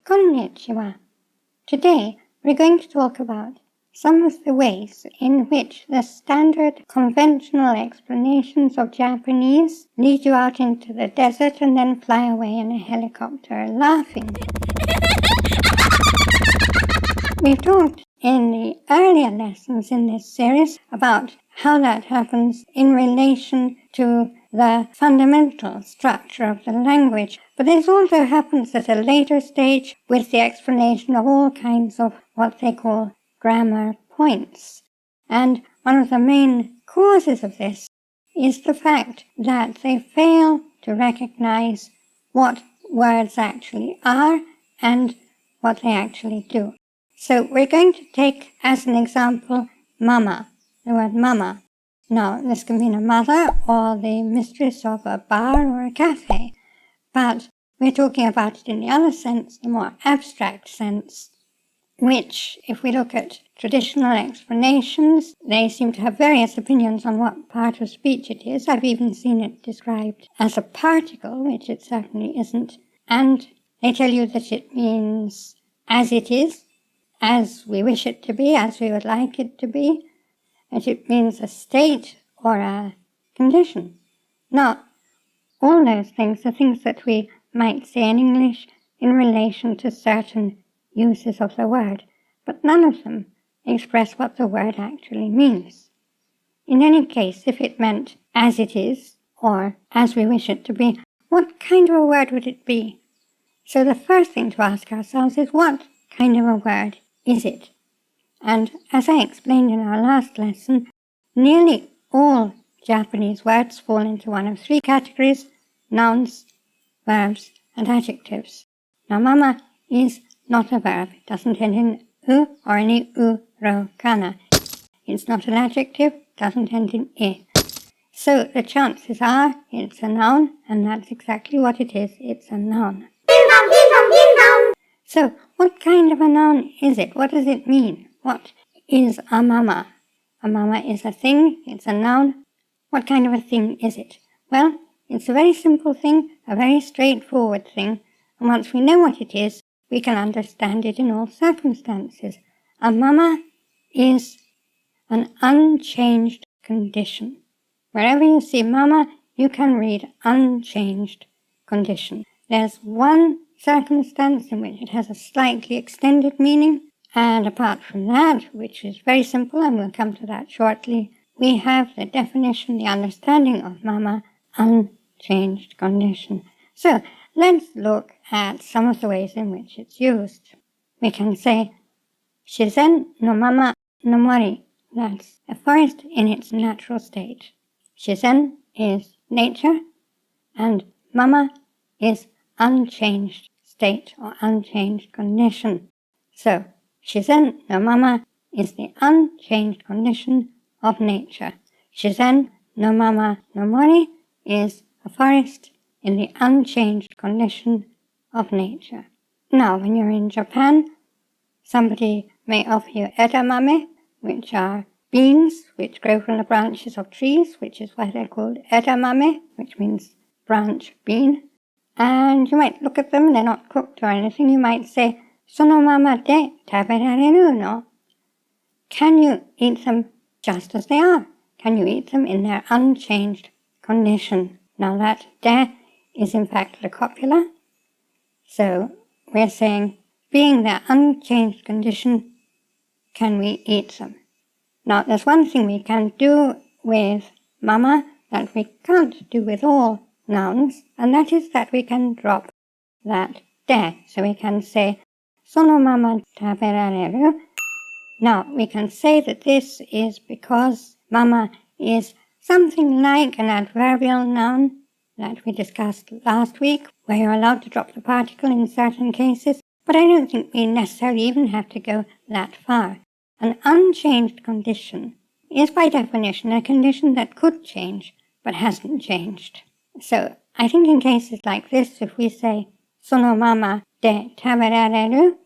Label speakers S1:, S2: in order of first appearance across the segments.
S1: Konnichiwa. Today, we're going to talk about some of the ways in which the standard conventional explanations of Japanese lead you out into the desert and then fly away in a helicopter laughing. We've talked in the earlier lessons in this series about how that happens in relation to the fundamental structure of the language, but this also happens at a later stage with the explanation of all kinds of what they call grammar points. And one of the main causes of this is the fact that they fail to recognize what words actually are and what they actually do. So we're going to take as an example mama, the word mama. Now, this can mean a mother or the mistress of a bar or a cafe, but we're talking about it in the other sense, the more abstract sense, which, if we look at traditional explanations, they seem to have various opinions on what part of speech it is. I've even seen it described as a particle, which it certainly isn't, and they tell you that it means as it is, as we wish it to be, as we would like it to be, that it means a state or a condition. Now, all those things are things that we might say in English in relation to certain uses of the word, but none of them express what the word actually means. In any case, if it meant as it is, or as we wish it to be, what kind of a word would it be? So the first thing to ask ourselves is, what kind of a word is it? And as I explained in our last lesson, nearly all Japanese words fall into one of three categories: nouns, verbs, and adjectives. Now, mama is not a verb. It doesn't end in u or any u, ro, kana. It's not an adjective. It doesn't end in e. So the chances are it's a noun, and that's exactly what it is. It's a noun. So what kind of a noun is it? What does it mean? What is a mama? A mama is a thing. It's a noun. What kind of a thing is it? Well, it's a very simple thing, a very straightforward thing, and once we know what it is, we can understand it in all circumstances. A mama is an unchanged condition. Wherever you see mama, you can read unchanged condition. There's one circumstance in which it has a slightly extended meaning, and apart from that, which is very simple, and we'll come to that shortly, we have the definition, the understanding of mama, unchanged condition. So let's look at some of the ways in which it's used. We can say, shizen no mama no mori. That's a forest in its natural state. Shizen is nature, and mama is unchanged state or unchanged condition. So, shizen no mama is the unchanged condition of nature. Shizen no mama no mori is a forest in the unchanged condition of nature. Now, when you're in Japan, somebody may offer you edamame, which are beans which grow from the branches of trees, which is why they're called edamame, which means branch bean. And you might look at them, they're not cooked or anything. You might say, sono mama de taberareru no? Can you eat them just as they are? Can you eat them in their unchanged condition? Now that de is in fact the copula. So we're saying, being their unchanged condition, can we eat them? Now there's one thing we can do with mama that we can't do with all nouns, and that is that we can drop that de. So we can say, sono mama taberareru. Now we can say that this is because mama is something like an adverbial noun that we discussed last week, where you're allowed to drop the particle in certain cases, but I don't think we necessarily even have to go that far. An unchanged condition is by definition a condition that could change, but hasn't changed. So I think in cases like this, if we say, sono mama de taberareru,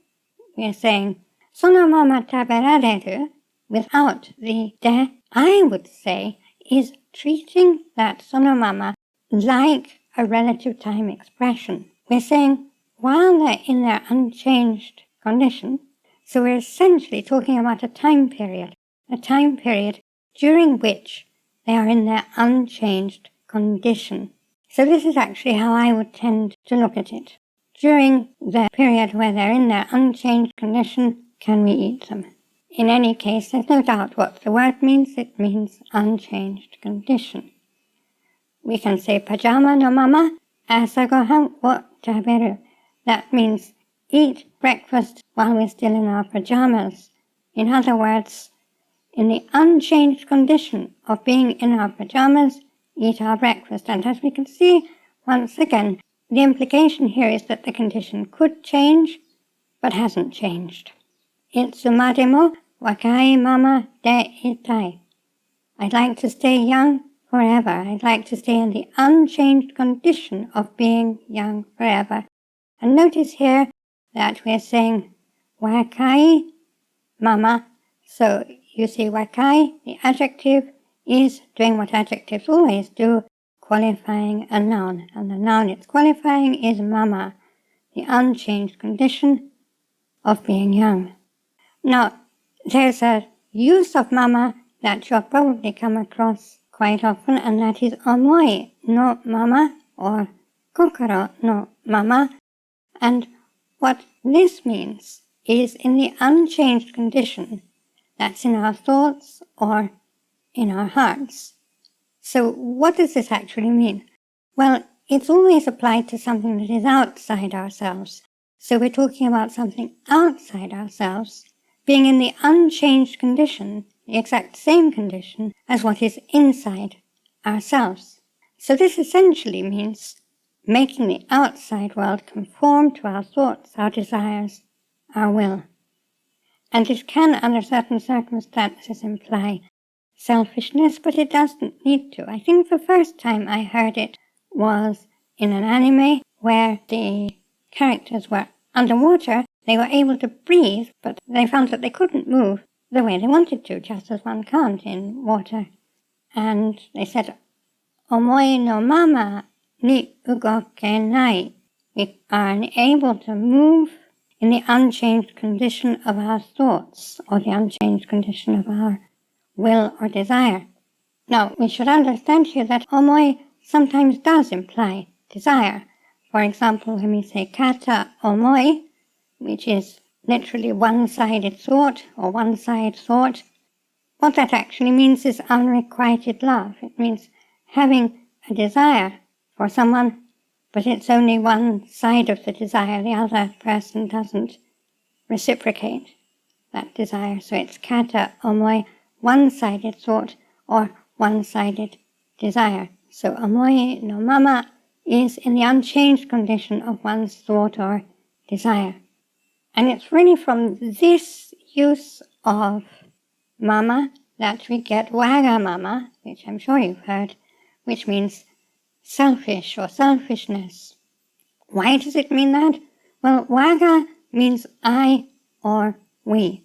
S1: we're saying, sono mama taberareru, without the de, I would say, is treating that sono mama like a relative time expression. We're saying, while they're in their unchanged condition, so we're essentially talking about a time period during which they are in their unchanged condition. So this is actually how I would tend to look at it. During the period where they're in their unchanged condition, can we eat them? In any case, there's no doubt what the word means. It means unchanged condition. We can say pajama no mama, asa gohan wo taberu. That means eat breakfast while we're still in our pajamas. In other words, in the unchanged condition of being in our pajamas, eat our breakfast. And as we can see, once again, the implication here is that the condition could change, but hasn't changed. Itsumademo wakai mama de itai. I'd like to stay young forever. I'd like to stay in the unchanged condition of being young forever. And notice here that we're saying wakai mama. So you see wakai, the adjective, is doing what adjectives always do, qualifying a noun. And the noun it's qualifying is mama, the unchanged condition of being young. Now, there's a use of mama that you'll probably come across quite often, and that is omoi no mama or kokoro no mama. And what this means is in the unchanged condition that's in our thoughts or in our hearts. So what does this actually mean? Well, it's always applied to something that is outside ourselves. So we're talking about something outside ourselves being in the unchanged condition, the exact same condition as what is inside ourselves. So this essentially means making the outside world conform to our thoughts, our desires, our will. And it can, under certain circumstances, imply selfishness, but it doesn't need to. I think the first time I heard it was in an anime where the characters were underwater. They were able to breathe, but they found that they couldn't move the way they wanted to, just as one can't in water. And they said, omoi no mama ni ugokenai. We are unable to move in the unchanged condition of our thoughts, or the unchanged condition of our will or desire. Now, we should understand here that omoi sometimes does imply desire. For example, when we say kata omoi, which is literally one-sided thought or one-side thought, what that actually means is unrequited love. It means having a desire for someone, but it's only one side of the desire. The other person doesn't reciprocate that desire. So it's kata omoi, one-sided thought or one-sided desire. So omoi no mama is in the unchanged condition of one's thought or desire. And it's really from this use of mama that we get wagamama, which I'm sure you've heard, which means selfish or selfishness. Why does it mean that? Well, waga means I or we,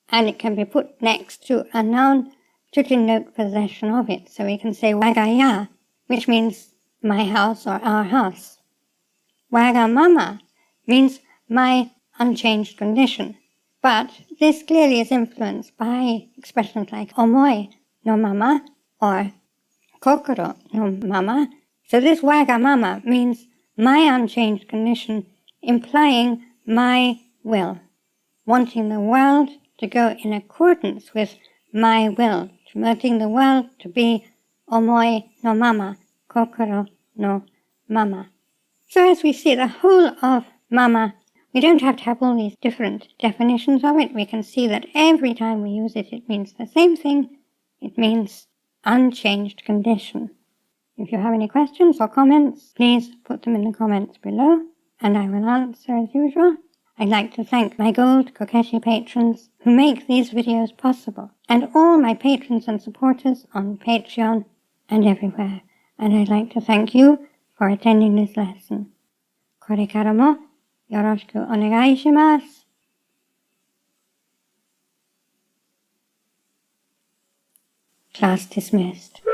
S1: and it can be put next to a noun to denote possession of it. So we can say wagaya, which means my house or our house. Wagamama means my unchanged condition. But this clearly is influenced by expressions like omoi no mama or kokoro no mama. So this wagamama means my unchanged condition, implying my will, wanting the world to go in accordance with my will, wanting the world to be omoi no mama, kokoro no mama. So as we see the whole of mama, we don't have to have all these different definitions of it. We can see that every time we use it, it means the same thing. It means unchanged condition. If you have any questions or comments, please put them in the comments below, and I will answer as usual. I'd like to thank my gold Kokeshi patrons who make these videos possible, and all my patrons and supporters on Patreon and everywhere. And I'd like to thank you for attending this lesson. これからもよろしくお願いします。Class dismissed.